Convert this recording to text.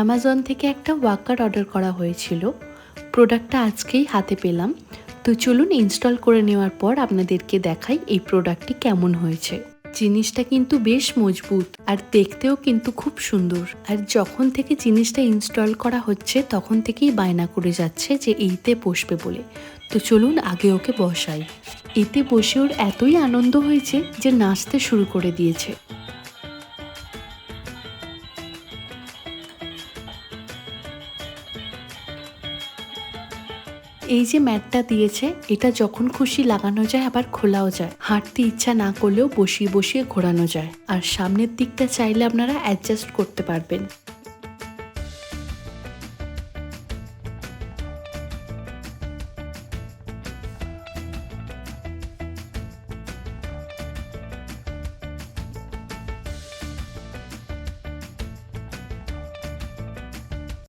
Amazon থেকে একটা Waker order করা হয়েছিল। প্রোডাক্টটা আজকেই হাতে পেলাম। তো চলুন ইনস্টল করে নেওয়ার পর আপনাদেরকে দেখাই এই প্রোডাক্টটি কেমন হয়েছে। জিনিসটা কিন্তু বেশ মজবুত আর দেখতেও কিন্তু খুব সুন্দর। আর যখন থেকে জিনিসটা ইনস্টল করা হচ্ছে তখন থেকেই বায়না করে যাচ্ছে যে এইতে বসবে বলে। তো চলুন আগে ওকে বসাই। এতে বসে ওর এতই আনন্দ হয়েছে যে নাচতে শুরু করে দিয়েছে। এই যে ম্যাটটা দিয়েছে, এটা যখন খুশি লাগানো যায়, আবার খোলাও যায়। হাঁটতে ইচ্ছা না করলেও বসিয়ে বসিয়ে ঘোরানো যায়। আর সামনের দিকটা চাইলে আপনারা অ্যাডজাস্ট করতে পারবেন।